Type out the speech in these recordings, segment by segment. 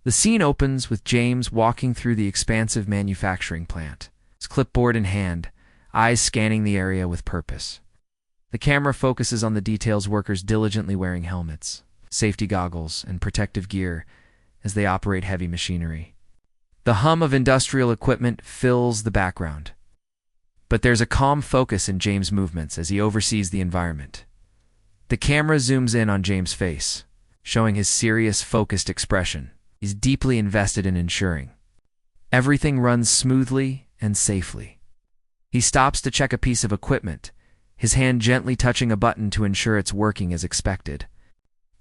The scene opens with James walking through the expansive manufacturing plant, his clipboard in hand, eyes scanning the area with purpose. The camera focuses on the details: workers diligently wearing helmets, safety goggles, and protective gear as they operate heavy machinery. The hum of industrial equipment fills the background. But there's a calm focus in James' movements as he oversees the environment. The camera zooms in on James' face, showing his serious, focused expression. He's deeply invested in ensuring everything runs smoothly and safely. He stops to check a piece of equipment, his hand gently touching a button to ensure it's working as expected.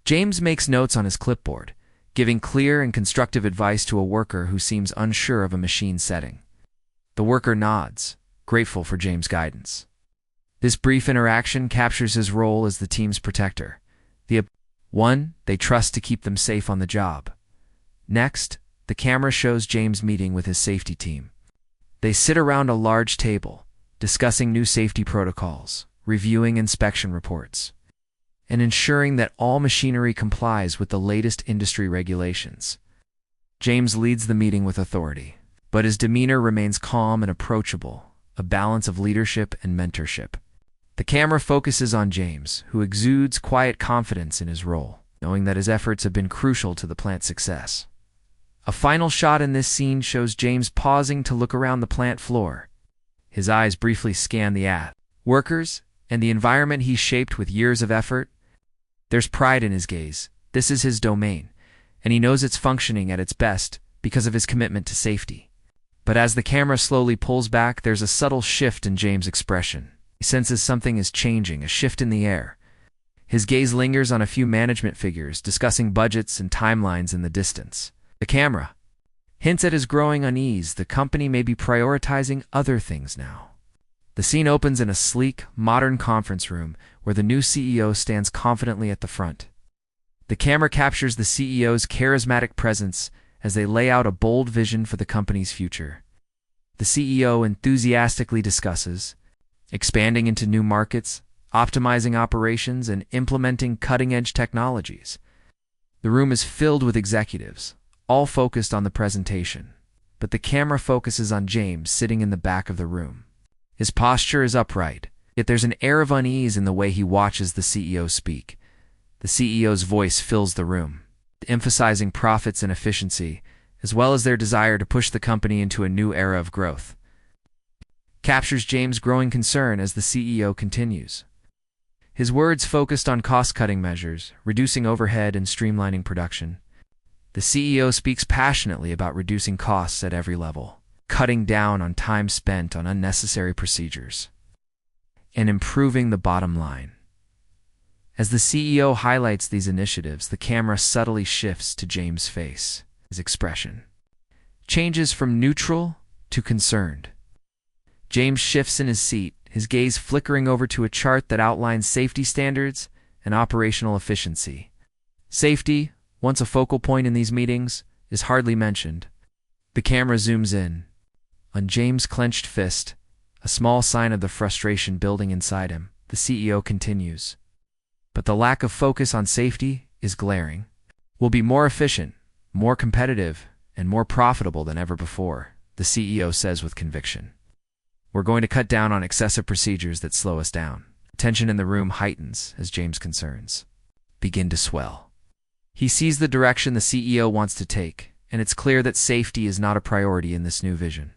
James makes notes on his clipboard, giving clear and constructive advice to a worker who seems unsure of a machine setting. The worker nods, grateful for James' guidance. This brief interaction captures his role as the team's protector, the one they trust to keep them safe on the job. Next, the camera shows James meeting with his safety team. They sit around a large table, discussing new safety protocols, reviewing inspection reports, and ensuring that all machinery complies with the latest industry regulations. James leads the meeting with authority, but his demeanor remains calm and approachable, a balance of leadership and mentorship. The camera focuses on James, who exudes quiet confidence in his role, knowing that his efforts have been crucial to the plant's success. A final shot in this scene shows James pausing to look around the plant floor. His eyes briefly scan the workers and the environment he shaped with years of effort. There's pride in his gaze. This is his domain, and he knows it's functioning at its best because of his commitment to safety. But as the camera slowly pulls back, there's a subtle shift in James' expression. He senses something is changing, a shift in the air. His gaze lingers on a few management figures, discussing budgets and timelines in the distance. The camera hints at his growing unease. The company may be prioritizing other things now. The scene opens in a sleek, modern conference room where the new CEO stands confidently at the front. The camera captures the CEO's charismatic presence as they lay out a bold vision for the company's future. The CEO enthusiastically discusses expanding into new markets, optimizing operations, and implementing cutting-edge technologies. The room is filled with executives, all focused on the presentation, but the camera focuses on James sitting in the back of the room. His posture is upright, yet there's an air of unease in the way he watches the CEO speak. The CEO's voice fills the room, emphasizing profits and efficiency, as well as their desire to push the company into a new era of growth. Captures James' growing concern as the CEO continues. His words focused on cost-cutting measures, reducing overhead and streamlining production. The CEO speaks passionately about reducing costs at every level, cutting down on time spent on unnecessary procedures, and improving the bottom line. As the CEO highlights these initiatives, the camera subtly shifts to James' face. His expression changes from neutral to concerned. James shifts in his seat, his gaze flickering over to a chart that outlines safety standards and operational efficiency. Safety, once a focal point in these meetings, is hardly mentioned. The camera zooms in on James' clenched fist, a small sign of the frustration building inside him. The CEO continues. But the lack of focus on safety is glaring. We'll be more efficient, more competitive, and more profitable than ever before, the CEO says with conviction. We're going to cut down on excessive procedures that slow us down. Tension in the room heightens as James' concerns begin to swell. He sees the direction the CEO wants to take, and it's clear that safety is not a priority in this new vision.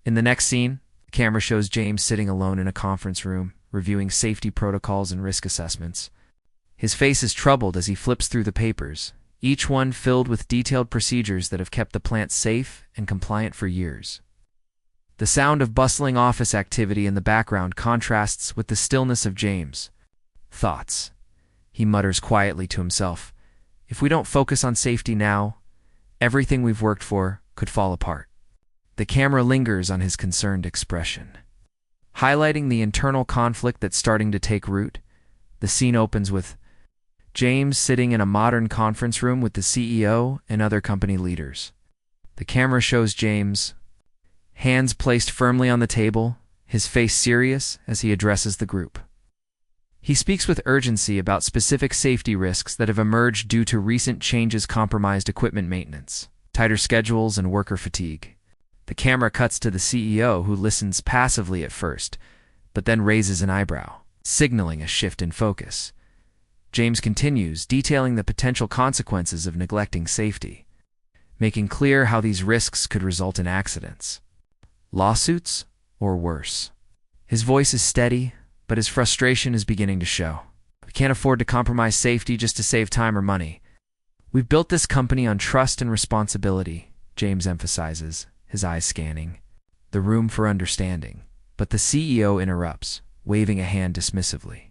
In the next scene, the camera shows James sitting alone in a conference room, reviewing safety protocols and risk assessments. His face is troubled as he flips through the papers, each one filled with detailed procedures that have kept the plant safe and compliant for years. The sound of bustling office activity in the background contrasts with the stillness of James' thoughts. He mutters quietly to himself, "If we don't focus on safety now, everything we've worked for could fall apart." The camera lingers on his concerned expression. Highlighting the internal conflict that's starting to take root, the scene opens with James sitting in a modern conference room with the CEO and other company leaders. The camera shows James, hands placed firmly on the table, his face serious as he addresses the group. He speaks with urgency about specific safety risks that have emerged due to recent changes compromised equipment maintenance, tighter schedules, and worker fatigue. The camera cuts to the CEO, who listens passively at first, but then raises an eyebrow, signaling a shift in focus. James continues, detailing the potential consequences of neglecting safety, making clear how these risks could result in accidents, lawsuits, or worse. His voice is steady, but his frustration is beginning to show. We can't afford to compromise safety just to save time or money. We've built this company on trust and responsibility, James emphasizes, his eyes scanning the room for understanding. But the CEO interrupts, waving a hand dismissively.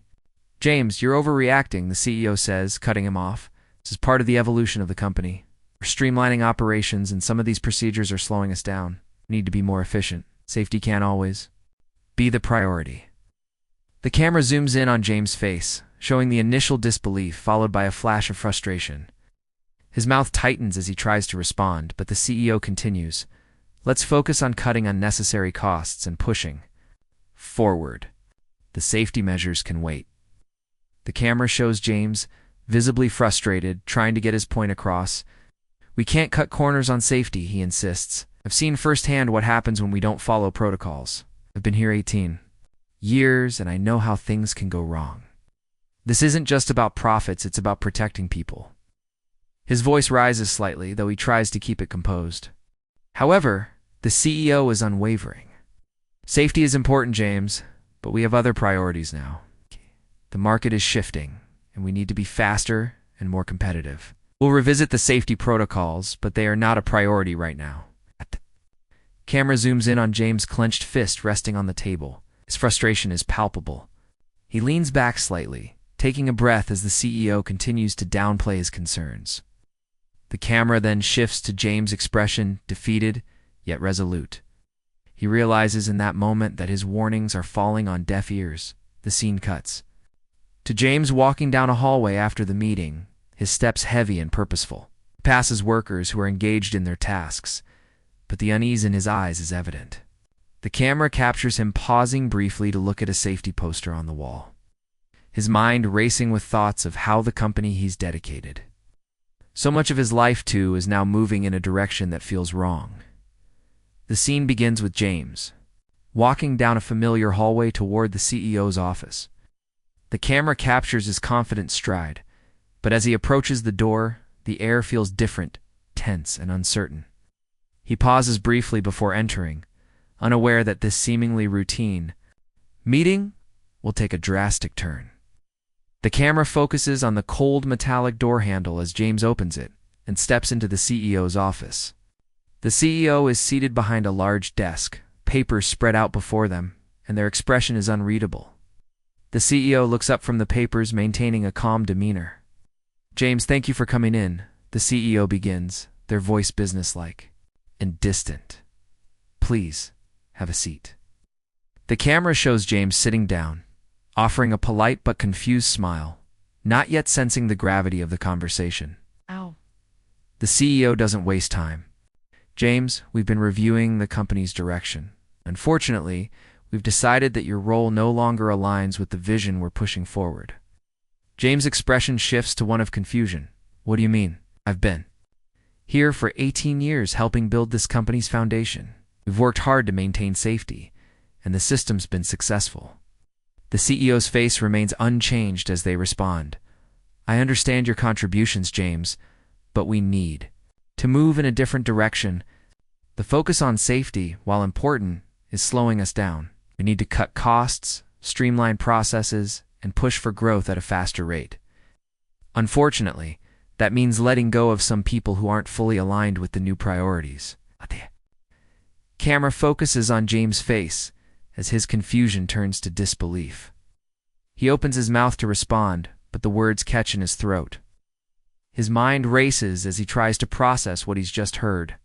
James, you're overreacting, the CEO says, cutting him off. This is part of the evolution of the company. We're streamlining operations, and some of these procedures are slowing us down. We need to be more efficient. Safety can't always be the priority. The camera zooms in on James' face, showing the initial disbelief followed by a flash of frustration. His mouth tightens as he tries to respond, but the CEO continues. Let's focus on cutting unnecessary costs and pushing forward. The safety measures can wait. The camera shows James, visibly frustrated, trying to get his point across. We can't cut corners on safety, he insists. I've seen firsthand what happens when we don't follow protocols. I've been here 18 years, and I know how things can go wrong. This isn't just about profits, it's about protecting people. His voice rises slightly, though he tries to keep it composed. However, the CEO is unwavering. Safety is important, James, but we have other priorities now. The market is shifting, and we need to be faster and more competitive. We'll revisit the safety protocols, but they are not a priority right now. Camera zooms in on James' clenched fist resting on the table. His frustration is palpable. He leans back slightly, taking a breath as the CEO continues to downplay his concerns. The camera then shifts to James' expression, defeated, yet resolute. He realizes in that moment that his warnings are falling on deaf ears. The scene cuts to James walking down a hallway after the meeting, his steps heavy and purposeful. He passes workers who are engaged in their tasks, but the unease in his eyes is evident. The camera captures him pausing briefly to look at a safety poster on the wall, his mind racing with thoughts of how the company he's dedicated. So much of his life, too, is now moving in a direction that feels wrong. The scene begins with James walking down a familiar hallway toward the CEO's office. The camera captures his confident stride, but as he approaches the door, the air feels different, tense, and uncertain. He pauses briefly before entering, unaware that this seemingly routine meeting will take a drastic turn. The camera focuses on the cold metallic door handle as James opens it and steps into the CEO's office. The CEO is seated behind a large desk, papers spread out before them, and their expression is unreadable. The CEO looks up from the papers, maintaining a calm demeanor. James, thank you for coming in, the CEO begins, their voice businesslike and distant. Please, have a seat. The camera shows James sitting down, offering a polite but confused smile, not yet sensing the gravity of the conversation. Ow. The CEO doesn't waste time. James, we've been reviewing the company's direction. Unfortunately, we've decided that your role no longer aligns with the vision we're pushing forward. James' expression shifts to one of confusion. What do you mean? I've been here for 18 years helping build this company's foundation. We've worked hard to maintain safety, and the system's been successful. The CEO's face remains unchanged as they respond. I understand your contributions, James, but we need to move in a different direction. The focus on safety, while important, is slowing us down. We need to cut costs, streamline processes, and push for growth at a faster rate. Unfortunately, that means letting go of some people who aren't fully aligned with the new priorities. Camera focuses on James' face as his confusion turns to disbelief. He opens his mouth to respond, but the words catch in his throat. His mind races as he tries to process what he's just heard.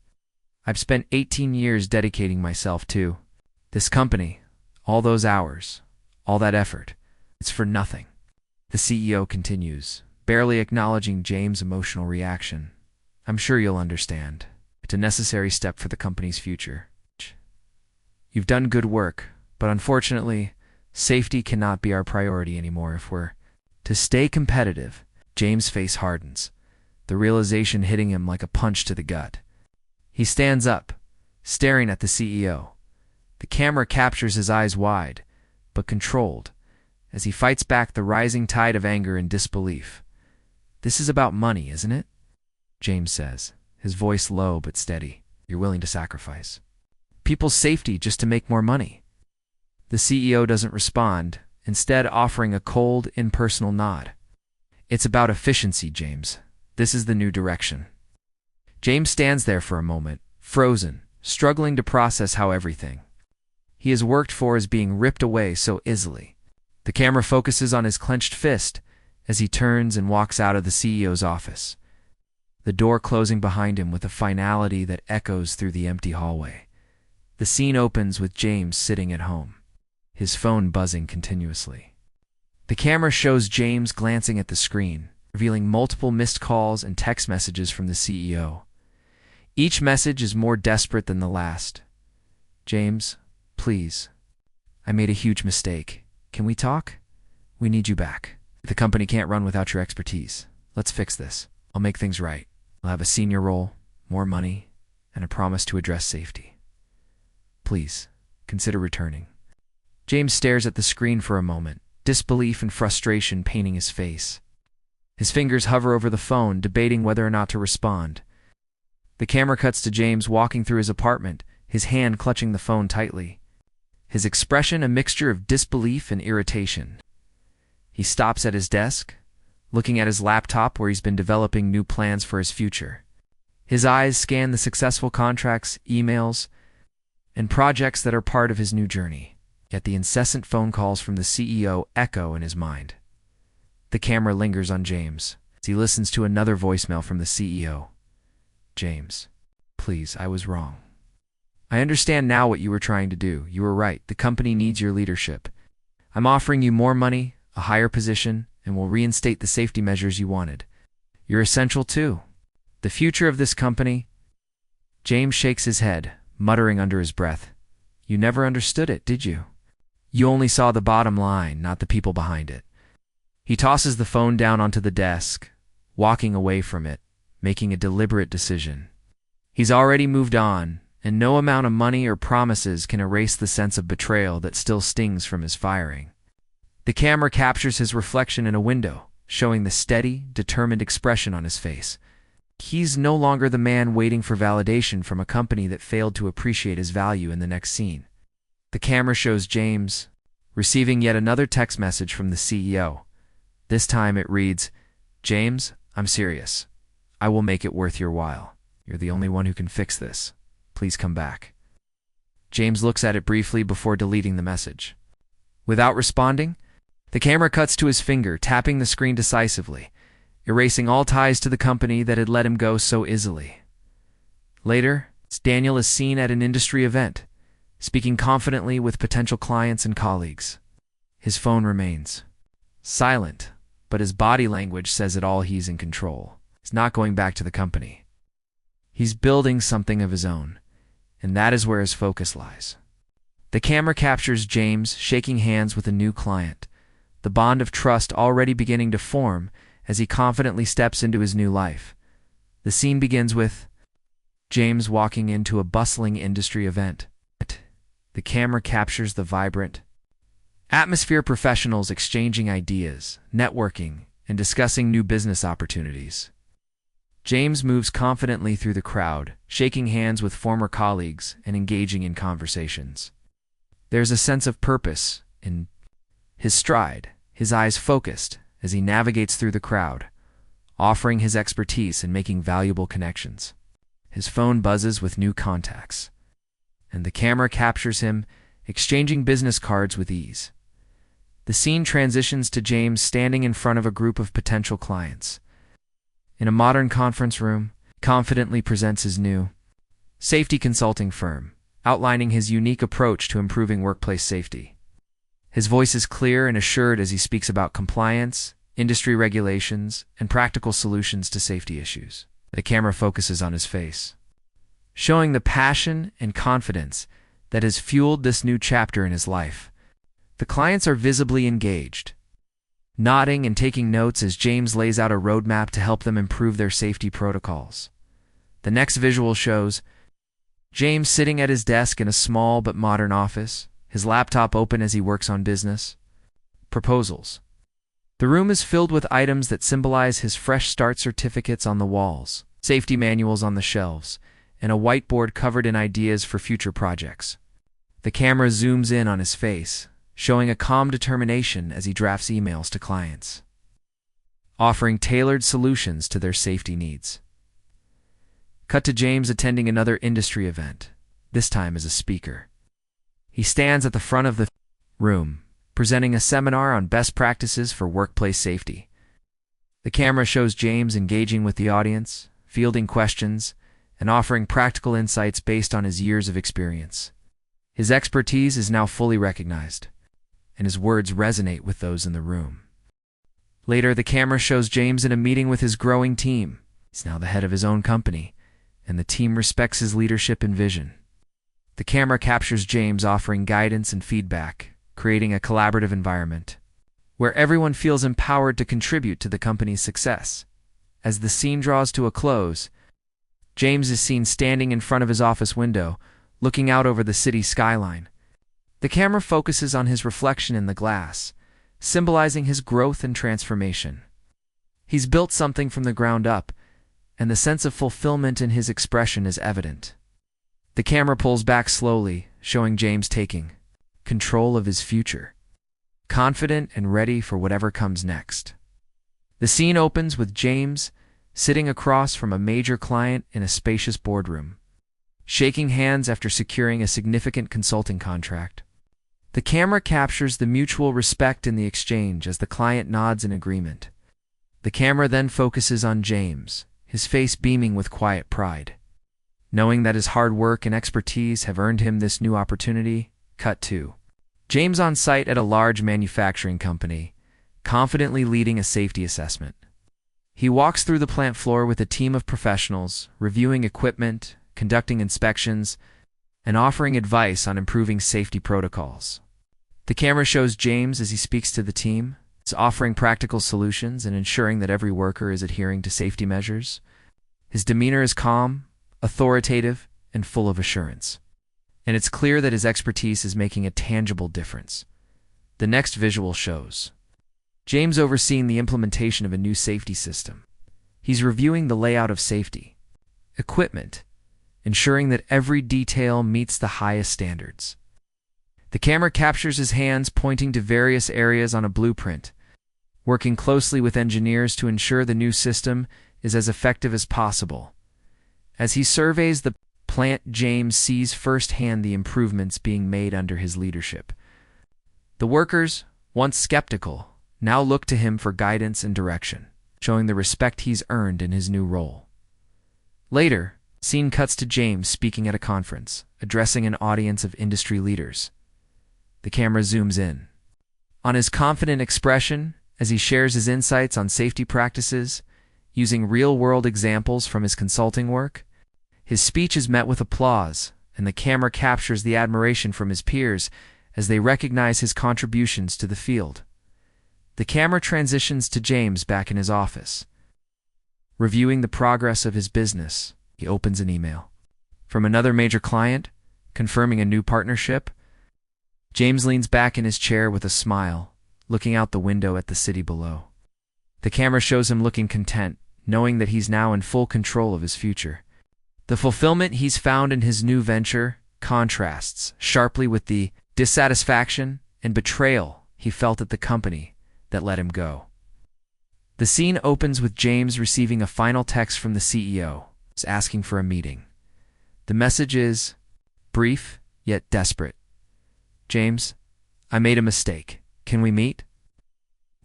I've spent 18 years dedicating myself to this company, all those hours, all that effort. It's for nothing. The CEO continues, barely acknowledging James' emotional reaction. I'm sure you'll understand. It's a necessary step for the company's future. You've done good work, but unfortunately, Safety cannot be our priority anymore if we're to stay competitive. James' face hardens, the realization hitting him like a punch to the gut. He stands up, staring at the CEO. The camera captures his eyes wide, but controlled, as he fights back the rising tide of anger and disbelief. "This is about money, isn't it?" James says, his voice low but steady. "You're willing to sacrifice people's safety just to make more money." The CEO doesn't respond, instead offering a cold, impersonal nod. "It's about efficiency, James. This is the new direction." James stands there for a moment, frozen, struggling to process how everything he has worked for is being ripped away so easily. The camera focuses on his clenched fist as he turns and walks out of the CEO's office, the door closing behind him with a finality that echoes through the empty hallway. The scene opens with James sitting at home, his phone buzzing continuously. The camera shows James glancing at the screen, revealing multiple missed calls and text messages from the CEO. Each message is more desperate than the last. "James, please. I made a huge mistake. Can we talk? We need you back. The company can't run without your expertise. Let's fix this. I'll make things right. I'll have a senior role, more money, and a promise to address safety. Please, consider returning." James stares at the screen for a moment, disbelief and frustration painting his face. His fingers hover over the phone, debating whether or not to respond. The camera cuts to James walking through his apartment, his hand clutching the phone tightly. His expression a mixture of disbelief and irritation. He stops at his desk, looking at his laptop where he's been developing new plans for his future. His eyes scan the successful contracts, emails, and projects that are part of his new journey. Yet the incessant phone calls from the CEO echo in his mind. The camera lingers on James as he listens to another voicemail from the CEO. "James, please, I was wrong. I understand now what you were trying to do. You were right. The company needs your leadership. I'm offering you more money, a higher position, and will reinstate the safety measures you wanted. You're essential too. The future of this company." James shakes his head, muttering under his breath. "You never understood it, did you? You only saw the bottom line, not the people behind it." He tosses the phone down onto the desk, walking away from it, making a deliberate decision. He's already moved on, and no amount of money or promises can erase the sense of betrayal that still stings from his firing. The camera captures his reflection in a window, showing the steady, determined expression on his face. He's no longer the man waiting for validation from a company that failed to appreciate his value in the next scene. The camera shows James receiving yet another text message from the CEO. This time it reads, "James, I'm serious. I will make it worth your while. You're the only one who can fix this. Please come back." James looks at it briefly before deleting the message. Without responding, the camera cuts to his finger, tapping the screen decisively, erasing all ties to the company that had let him go so easily. Later, Daniel is seen at an industry event, speaking confidently with potential clients and colleagues. His phone remains silent, but his body language says it all. He's in control. He's not going back to the company. He's building something of his own, and that is where his focus lies. The camera captures James shaking hands with a new client, the bond of trust already beginning to form as he confidently steps into his new life. The scene begins with James walking into a bustling industry event. The camera captures the vibrant atmosphere, professionals exchanging ideas, networking, and discussing new business opportunities. James moves confidently through the crowd, shaking hands with former colleagues and engaging in conversations. There's a sense of purpose in his stride, his eyes focused as he navigates through the crowd, offering his expertise and making valuable connections. His phone buzzes with new contacts, and the camera captures him exchanging business cards with ease. The scene transitions to James standing in front of a group of potential clients. In a modern conference room, he confidently presents his new safety consulting firm, outlining his unique approach to improving workplace safety. His voice is clear and assured as he speaks about compliance, industry regulations, and practical solutions to safety issues. The camera focuses on his face, showing the passion and confidence that has fueled this new chapter in his life. The clients are visibly engaged, nodding and taking notes as James lays out a roadmap to help them improve their safety protocols. The next visual shows James sitting at his desk in a small but modern office, his laptop open as he works on business proposals. The room is filled with items that symbolize his fresh start certificates on the walls, safety manuals on the shelves, and a whiteboard covered in ideas for future projects. The camera zooms in on his face, showing a calm determination as he drafts emails to clients, offering tailored solutions to their safety needs. Cut to James attending another industry event, this time as a speaker. He stands at the front of the room, presenting a seminar on best practices for workplace safety. The camera shows James engaging with the audience, fielding questions, and offering practical insights based on his years of experience. His expertise is now fully recognized, and his words resonate with those in the room. Later, the camera shows James in a meeting with his growing team. He's now the head of his own company, and the team respects his leadership and vision. The camera captures James offering guidance and feedback, creating a collaborative environment where everyone feels empowered to contribute to the company's success. As the scene draws to a close, James is seen standing in front of his office window, looking out over the city skyline. The camera focuses on his reflection in the glass, symbolizing his growth and transformation. He's built something from the ground up, and the sense of fulfillment in his expression is evident. The camera pulls back slowly, showing James taking control of his future, confident and ready for whatever comes next. The scene opens with James sitting across from a major client in a spacious boardroom, shaking hands after securing a significant consulting contract. The camera captures the mutual respect in the exchange as the client nods in agreement. The camera then focuses on James, his face beaming with quiet pride. Knowing that his hard work and expertise have earned him this new opportunity, cut to James on site at a large manufacturing company, confidently leading a safety assessment. He walks through the plant floor with a team of professionals, reviewing equipment, conducting inspections, and offering advice on improving safety protocols. The camera shows James as he speaks to the team, offering practical solutions and ensuring that every worker is adhering to safety measures. His demeanor is calm, authoritative, and full of assurance, and it's clear that his expertise is making a tangible difference. The next visual shows James overseeing the implementation of a new safety system. He's reviewing the layout of safety equipment, ensuring that every detail meets the highest standards. The camera captures his hands pointing to various areas on a blueprint, working closely with engineers to ensure the new system is as effective as possible. As he surveys the plant, James sees firsthand the improvements being made under his leadership. The workers, once skeptical, now look to him for guidance and direction, showing the respect he's earned in his new role. Later, scene cuts to James speaking at a conference, addressing an audience of industry leaders. The camera zooms in on his confident expression as he shares his insights on safety practices, using real-world examples from his consulting work. His speech is met with applause, and the camera captures the admiration from his peers as they recognize his contributions to the field. The camera transitions to James back in his office. Reviewing the progress of his business, he opens an email from another major client, confirming a new partnership. James leans back in his chair with a smile, looking out the window at the city below. The camera shows him looking content, knowing that he's now in full control of his future. The fulfillment he's found in his new venture contrasts sharply with the dissatisfaction and betrayal he felt at the company that let him go. The scene opens with James receiving a final text from the CEO, asking for a meeting. The message is brief, yet desperate. James, I made a mistake. Can we meet?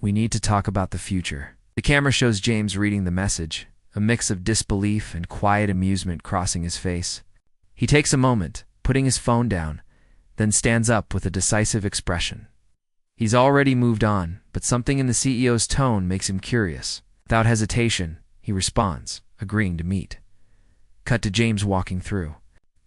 We need to talk about the future. The camera shows James reading the message, a mix of disbelief and quiet amusement crossing his face. He takes a moment, putting his phone down, then stands up with a decisive expression. He's already moved on, but something in the CEO's tone makes him curious. Without hesitation, he responds, agreeing to meet. Cut to James walking through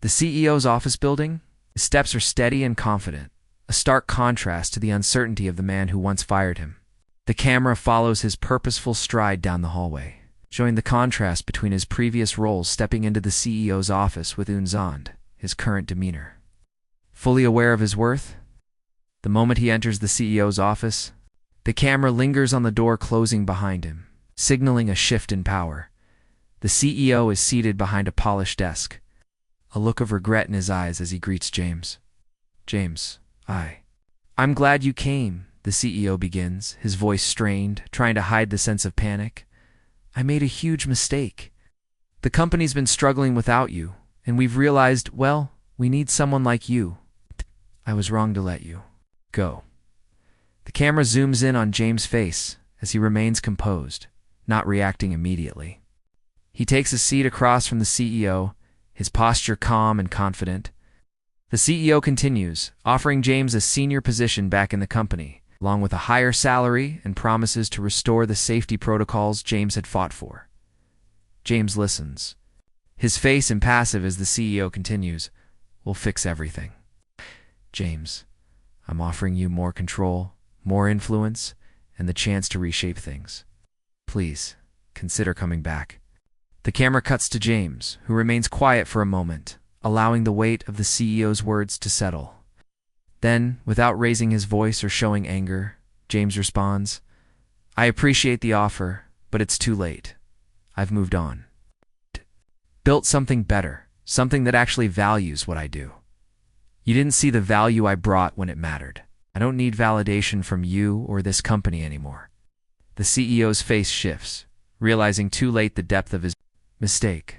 the CEO's office building. His steps are steady and confident, a a stark contrast to the uncertainty of the man who once fired him. The camera follows his purposeful stride down the hallway, showing the contrast between his previous roles stepping into the CEO's office with Unzand, his current demeanor. Fully aware of his worth, the moment he enters the CEO's office, the camera lingers on the door closing behind him, signaling a shift in power. The CEO is seated behind a polished desk, a look of regret in his eyes as he greets James. "James, I'm glad you came," the CEO begins, his voice strained, trying to hide the sense of panic. "I made a huge mistake. The company's been struggling without you, and we've realized, well, we need someone like you. I was wrong to let you go." The camera zooms in on James' face as he remains composed, not reacting immediately. He takes a seat across from the CEO, his posture calm and confident. The CEO continues, offering James a senior position back in the company, along with a higher salary and promises to restore the safety protocols James had fought for. James listens, his face impassive as the CEO continues, "We'll fix everything." "James, I'm offering you more control, more influence, and the chance to reshape things. Please, consider coming back." The camera cuts to James, who remains quiet for a moment, allowing the weight of the CEO's words to settle. Then, without raising his voice or showing anger, James responds, "I appreciate the offer, but it's too late. I've moved on. Built something better, something that actually values what I do. You didn't see the value I brought when it mattered. I don't need validation from you or this company anymore." The CEO's face shifts, realizing too late the depth of his mistake.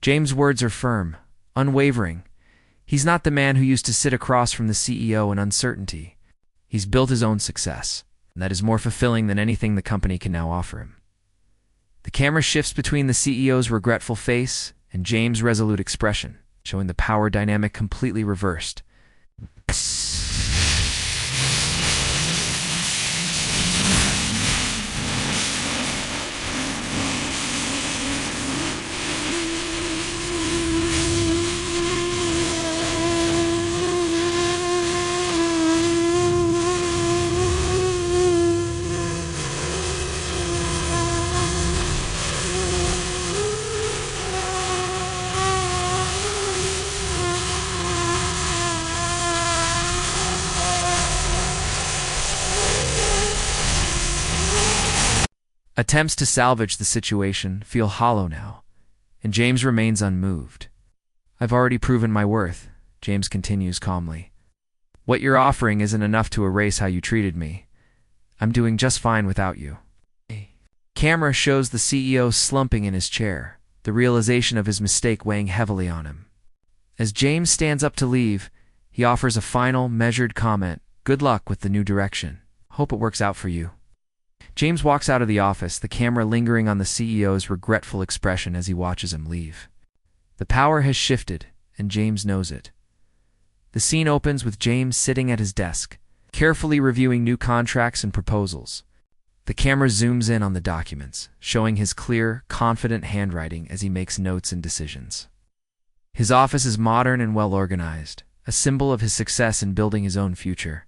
James' words are firm, unwavering. He's not the man who used to sit across from the CEO in uncertainty. He's built his own success, and that is more fulfilling than anything the company can now offer him. The camera shifts between the CEO's regretful face and James' resolute expression, showing the power dynamic completely reversed. Attempts to salvage the situation feel hollow now, and James remains unmoved. "I've already proven my worth," James continues calmly. "What you're offering isn't enough to erase how you treated me. I'm doing just fine without you." Camera shows the CEO slumping in his chair, the realization of his mistake weighing heavily on him. As James stands up to leave, he offers a final, measured comment. "Good luck with the new direction. Hope it works out for you." James walks out of the office, the camera lingering on the CEO's regretful expression as he watches him leave. The power has shifted, and James knows it. The scene opens with James sitting at his desk, carefully reviewing new contracts and proposals. The camera zooms in on the documents, showing his clear, confident handwriting as he makes notes and decisions. His office is modern and well-organized, a symbol of his success in building his own future.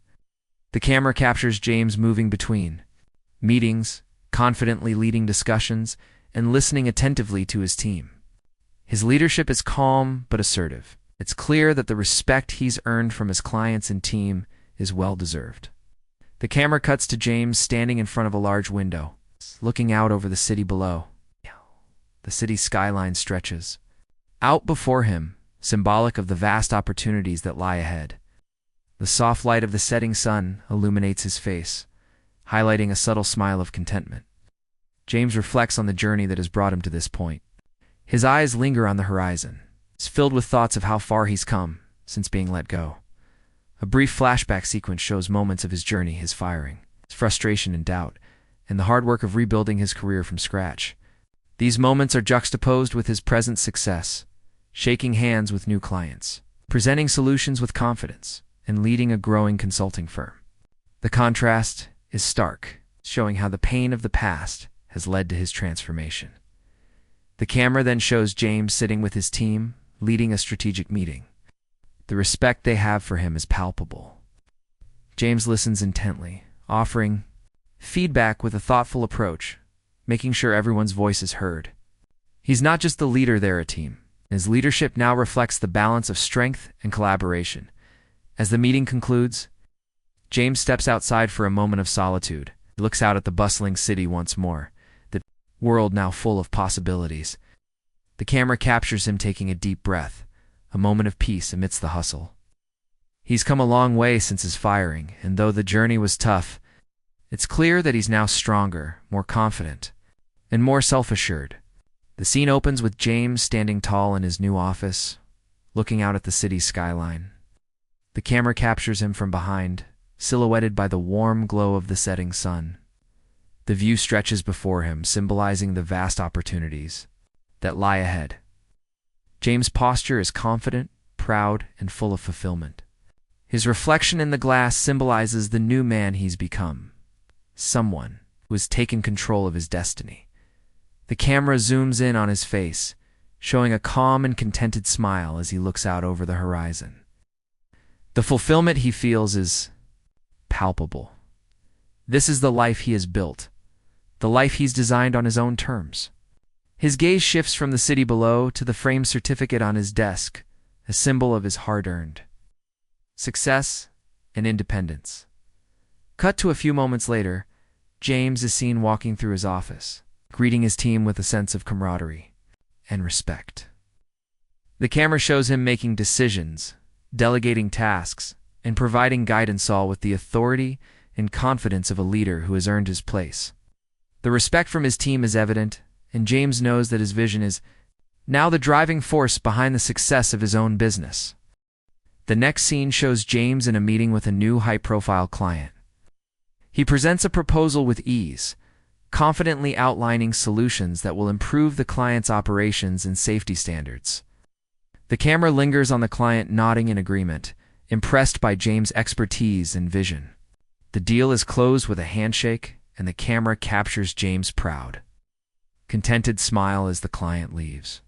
The camera captures James moving between meetings, confidently leading discussions, and listening attentively to his team. His leadership is calm but assertive. It's clear that the respect he's earned from his clients and team is well-deserved. The camera cuts to James standing in front of a large window, looking out over the city below. The city's skyline stretches out before him, symbolic of the vast opportunities that lie ahead. The soft light of the setting sun illuminates his face, highlighting a subtle smile of contentment. James reflects on the journey that has brought him to this point. His eyes linger on the horizon. It's filled with thoughts of how far he's come since being let go. A brief flashback sequence shows moments of his journey, his firing, his frustration and doubt, and the hard work of rebuilding his career from scratch. These moments are juxtaposed with his present success, shaking hands with new clients, presenting solutions with confidence, and leading a growing consulting firm. The contrast is stark, showing how the pain of the past has led to his transformation. The camera then shows James sitting with his team, leading a strategic meeting. The respect they have for him is palpable. James listens intently, offering feedback with a thoughtful approach, making sure everyone's voice is heard. He's not just the leader they're a team. His leadership now reflects the balance of strength and collaboration. As the meeting concludes, James steps outside for a moment of solitude. He looks out at the bustling city once more, the world now full of possibilities. The camera captures him taking a deep breath, a moment of peace amidst the hustle. He's come a long way since his firing, and though the journey was tough, it's clear that he's now stronger, more confident, and more self-assured. The scene opens with James standing tall in his new office, looking out at the city's skyline. The camera captures him from behind, silhouetted by the warm glow of the setting sun. The view stretches before him, symbolizing the vast opportunities that lie ahead. James' posture is confident, proud, and full of fulfillment. His reflection in the glass symbolizes the new man he's become, someone who has taken control of his destiny. The camera zooms in on his face, showing a calm and contented smile as he looks out over the horizon. The fulfillment he feels is palpable. This is the life he has built, the life he's designed on his own terms. His gaze shifts from the city below to the framed certificate on his desk, a symbol of his hard-earned success and independence. Cut to a few moments later, James is seen walking through his office, greeting his team with a sense of camaraderie and respect. The camera shows him making decisions, delegating tasks, and providing guidance, all with the authority and confidence of a leader who has earned his place. The respect from his team is evident, and James knows that his vision is now the driving force behind the success of his own business. The next scene shows James in a meeting with a new high-profile client. He presents a proposal with ease, confidently outlining solutions that will improve the client's operations and safety standards. The camera lingers on the client, nodding in agreement, impressed by James' expertise and vision. The deal is closed with a handshake, and the camera captures James' proud, contented smile as the client leaves.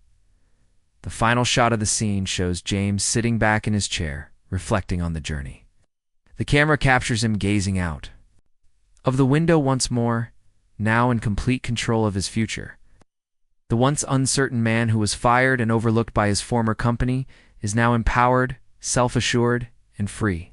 The final shot of the scene shows James sitting back in his chair, reflecting on the journey. The camera captures him gazing out of the window once more, now in complete control of his future. The once uncertain man who was fired and overlooked by his former company is now empowered, self-assured, and free.